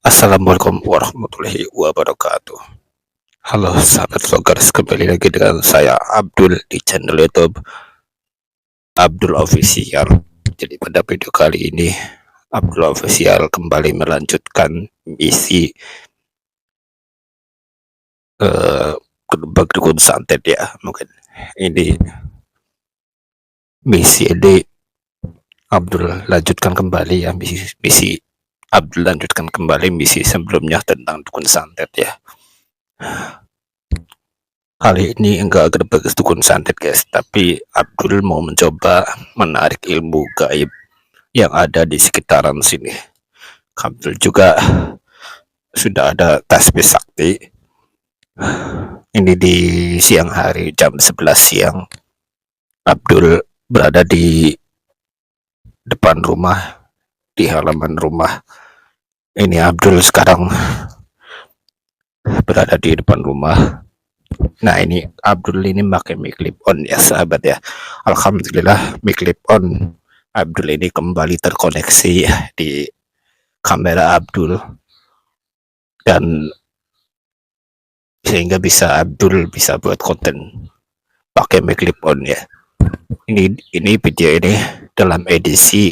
Assalamualaikum warahmatullahi wabarakatuh. Halo sahabat vloggers, kembali lagi dengan saya Abdul di channel YouTube Abdul Official. Jadi pada video kali ini Abdul Official kembali melanjutkan misi dukun santet ya. Mungkin ini misi ini Abdul lanjutkan kembali ya, misi Abdul lanjutkan kembali misi sebelumnya tentang dukun santet ya. Kali ini enggak gerbek dukun santet guys, tapi Abdul mau mencoba menarik ilmu gaib yang ada di sekitaran sini. Abdul juga sudah ada tasbih sakti. Ini di siang hari jam 11 siang. Abdul berada di depan rumah, di halaman rumah. Ini Abdul sekarang berada di depan rumah. Nah, ini Abdul ini pakai mic clip on ya sahabat ya. Alhamdulillah mic clip on Abdul ini kembali terkoneksi ya di kamera Abdul, dan sehingga Abdul bisa buat konten pakai mic clip on ya. Ini video ini dalam edisi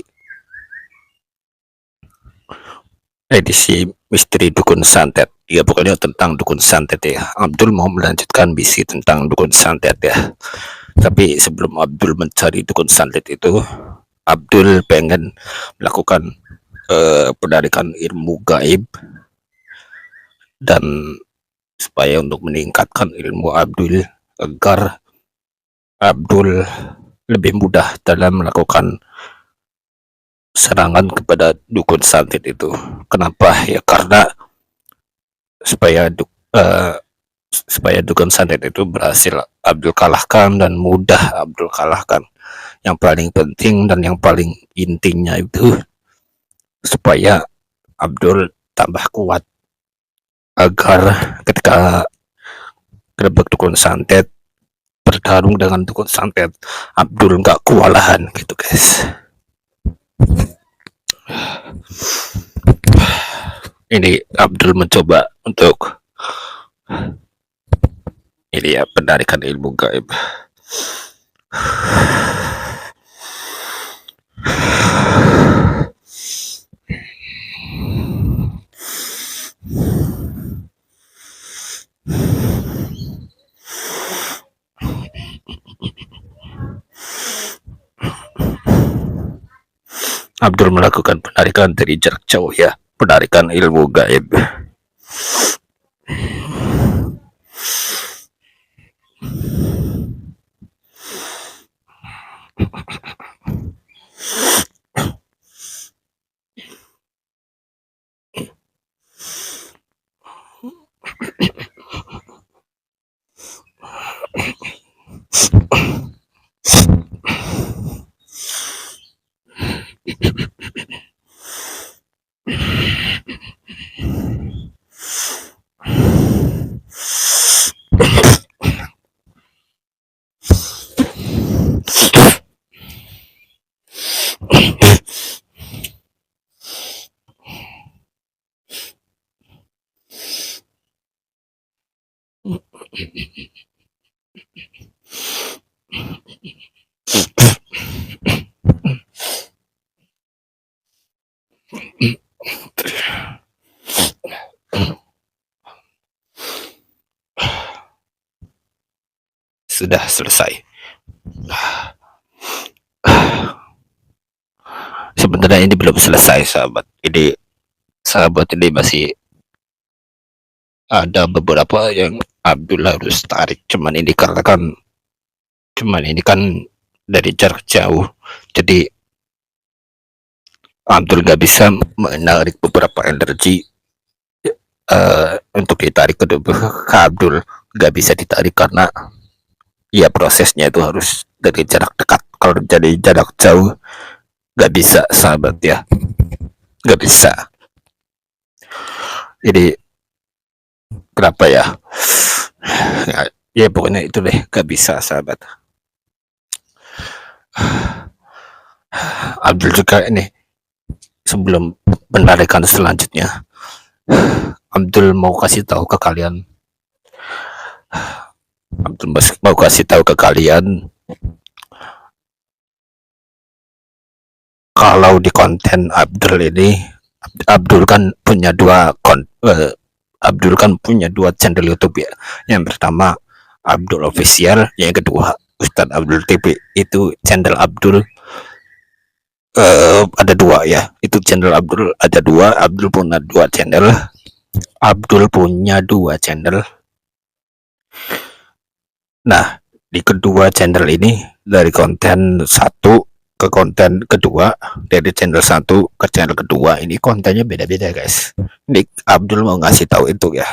misteri dukun santet ya, pokoknya tentang dukun santet ya. Abdul mau melanjutkan misi tentang dukun santet ya, tapi sebelum Abdul mencari dukun santet itu, Abdul pengen melakukan penarikan ilmu gaib, dan supaya untuk meningkatkan ilmu Abdul agar Abdul lebih mudah dalam melakukan serangan kepada dukun santet itu. Kenapa ya? Karena supaya dukun santet itu berhasil Abdul kalahkan dan mudah Abdul kalahkan. Yang paling penting dan yang paling intinya itu supaya Abdul tambah kuat, agar ketika gerbek dukun santet, bertarung dengan dukun santet, Abdul nggak kewalahan gitu guys. Ini Abdul mencoba untuk ini ya, penarikan ilmu gaib. Abdul melakukan penarikan dari jarak jauh ya, penarikan ilmu gaib. Sudah selesai. Sebenarnya ini belum selesai sahabat. Ini masih ada beberapa yang Abdul harus tarik. Cuman ini kan dari jarak jauh, jadi Abdul nggak bisa menarik beberapa energi untuk ditarik ke Abdul nggak bisa ditarik karena ya prosesnya itu harus dari jarak dekat. Kalau dari jarak jauh nggak bisa sahabat ya, nggak bisa. Jadi kenapa ya? Ya pokoknya itu deh, nggak bisa sahabat. Abdul juga ini sebelum penarikan selanjutnya Abdul mau kasih tahu ke kalian. Abdul mau kasih tahu ke kalian kalau di konten Abdul ini, Abdul kan punya Abdul kan punya dua channel YouTube ya. Yang pertama Abdul Official, yang kedua Ustadz Abdul TV. Itu channel Abdul ada dua ya. Itu channel Abdul ada dua. Abdul punya dua channel. Abdul punya dua channel. Nah, di kedua channel ini, dari konten satu ke konten kedua, dari channel satu ke channel kedua, ini kontennya beda-beda guys. Ini Abdul mau ngasih tahu itu ya.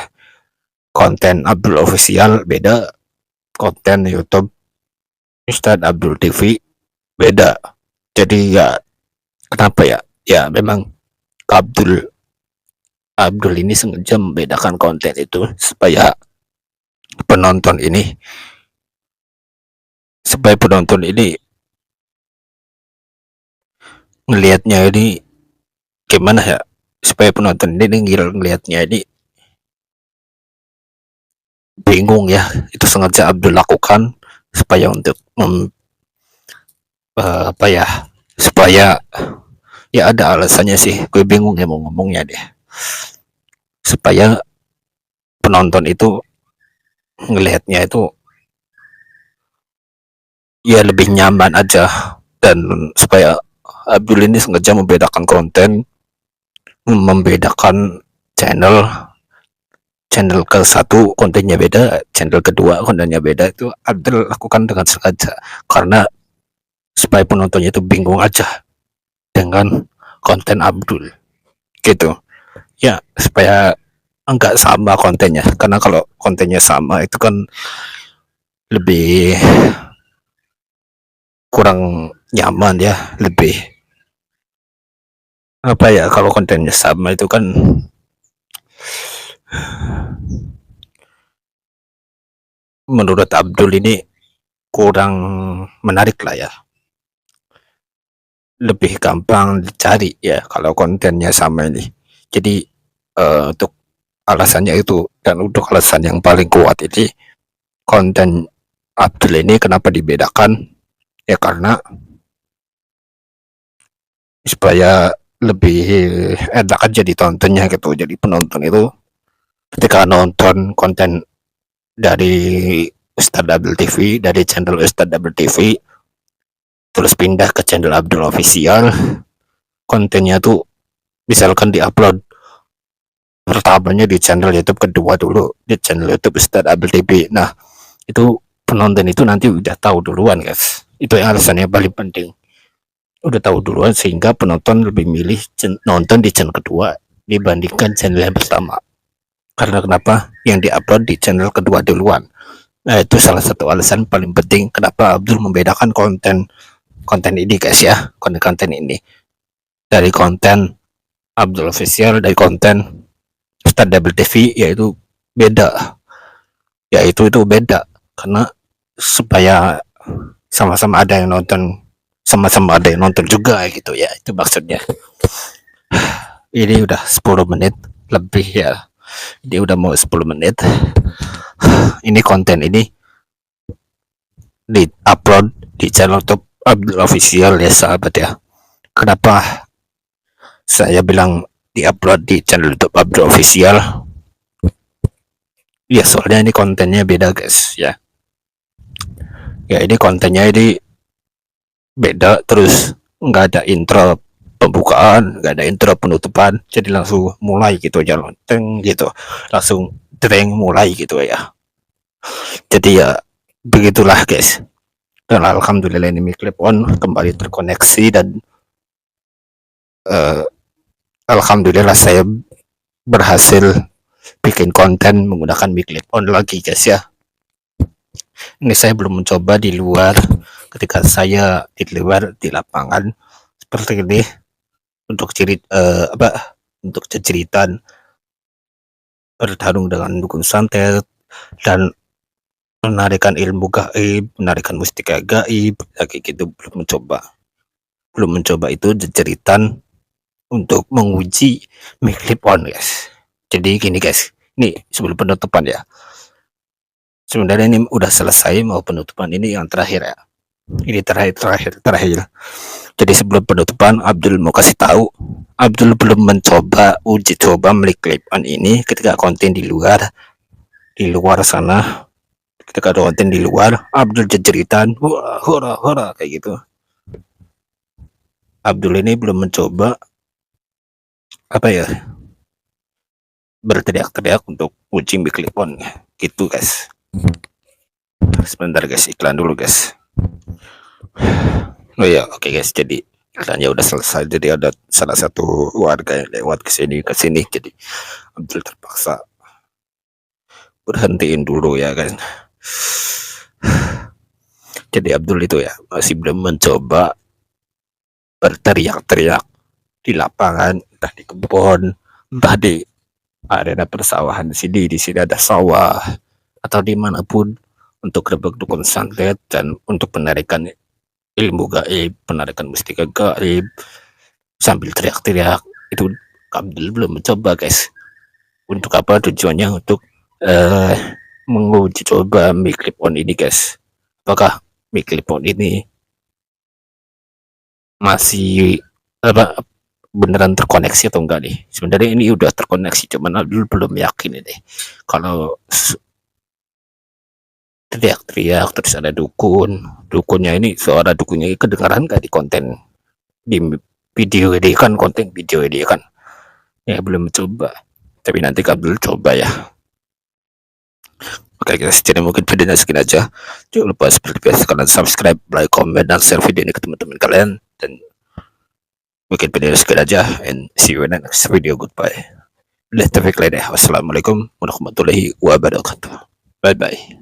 Konten Abdul Official beda, konten YouTube Ustadz Abdul TV beda. Jadi ya, kenapa ya? Ya memang Abdul ini sengaja membedakan konten itu supaya penonton ini ngelihatnya ini gimana ya, supaya penonton ini ngelihatnya ini bingung ya. Itu sengaja Abdul lakukan supaya untuk apa ya, supaya ya ada alasannya sih, gue bingung ya mau ngomongnya deh, supaya penonton itu ngelihatnya itu ya lebih nyaman aja. Dan supaya Abdul ini sengaja membedakan konten, membedakan channel ke satu kontennya beda, channel kedua kontennya beda. Itu Abdul lakukan dengan sengaja karena supaya penontonnya itu bingung aja dengan konten Abdul gitu ya, supaya enggak sama kontennya. Karena kalau kontennya sama itu kan lebih kurang nyaman ya, lebih apa ya, kalau kontennya sama itu kan menurut Abdul ini kurang menarik lah ya, lebih gampang dicari ya kalau kontennya sama ini. Jadi untuk alasannya itu, dan untuk alasan yang paling kuat ini, konten Abdul ini kenapa dibedakan ya, karena supaya lebih enak aja ditontonnya gitu. Jadi penonton itu ketika nonton konten dari Ustadz Abdul TV, dari channel Ustadz Abdul TV, terus pindah ke channel Abdul Official, kontennya tuh misalkan diupload pertamanya di channel YouTube, kedua dulu di channel YouTube Ustadz Abdul TV. Nah, itu penonton itu nanti udah tahu duluan guys. Itu yang alasannya paling penting, udah tahu duluan, sehingga penonton lebih milih nonton di channel kedua dibandingkan channel yang pertama. Karena kenapa? Yang diupload di channel kedua duluan. Nah, itu salah satu alasan paling penting kenapa Abdul membedakan konten ini guys ya, konten ini dari konten Abdul Official, dari konten Ustadz Abdul TV, yaitu beda, yaitu itu beda karena supaya sama-sama ada yang nonton, sama-sama ada yang nonton juga gitu ya, itu maksudnya. Ini udah 10 menit lebih ya, ini udah mau 10 menit. Ini konten ini di upload di channel YouTube Abdul Official ya sahabat ya. Kenapa saya bilang di upload di channel YouTube Abdul Official ya, soalnya ini kontennya beda guys ya. Ya ini kontennya ini beda, terus nggak ada intro pembukaan, nggak ada intro penutupan, jadi langsung mulai gitu aja, lonteng gitu, langsung dreng mulai gitu ya. Jadi ya begitulah guys. Dan alhamdulillah ini mic clip on kembali terkoneksi, dan alhamdulillah saya berhasil bikin konten menggunakan mic clip on lagi guys ya. Ini saya belum mencoba di luar, ketika saya di luar di lapangan seperti ini untuk untuk ceritaan bertarung dengan dukun santet dan menarikan ilmu gaib, menarikan mustika gaib kayak gitu. Belum mencoba itu ceritaan untuk menguji mic clip on guys. Jadi gini guys, ini sebelum penutupan ya. Sebenarnya ini udah selesai mau penutupan, ini yang terakhir ya. Ini terakhir. Jadi sebelum penutupan, Abdul mau kasih tahu, Abdul belum mencoba uji coba Mlik Clip On ini ketika konten di luar sana. Ketika ada konten di luar, Abdul jejeritan, wah, hora kayak gitu. Abdul ini belum mencoba apa ya, berteriak-teriak untuk uji Mlik Clip On gitu guys. Sebentar guys, iklan dulu guys. Oh ya, oke guys, jadi iklannya udah selesai. Jadi ada salah satu warga yang lewat ke sini, jadi Abdul terpaksa berhentiin dulu ya kan. Jadi Abdul itu ya masih belum mencoba berteriak-teriak di lapangan, entah di kebun, entah di arena persawahan di sini ada sawah atau dimanapun, untuk rebek dukun santet dan untuk penarikan ilmu gaib, penarikan mustika gaib sambil teriak-teriak. Itu Abdul belum mencoba guys. Untuk apa tujuannya? Untuk menguji coba Mlik Clip On ini guys. Apakah Mlik Clip On ini masih apa, beneran terkoneksi atau enggak nih? Sebenarnya ini udah terkoneksi, cuman Abdul belum yakin ini kalau teriak-teriak terus ada dukunnya ini, suara dukunnya kedengaran gak di konten, di video ini kan, konten video ini kan ya. Belum coba, tapi nanti Abdul coba ya. Oke guys, jadi mungkin videonya segini aja. Jangan lupa seperti biasa kalian subscribe, like, comment, dan share video ini ke teman-teman kalian. Dan mungkin videonya segini aja, and see you in the next video. Goodbye. Wassalamualaikum warahmatullahi wabarakatuh. Bye bye.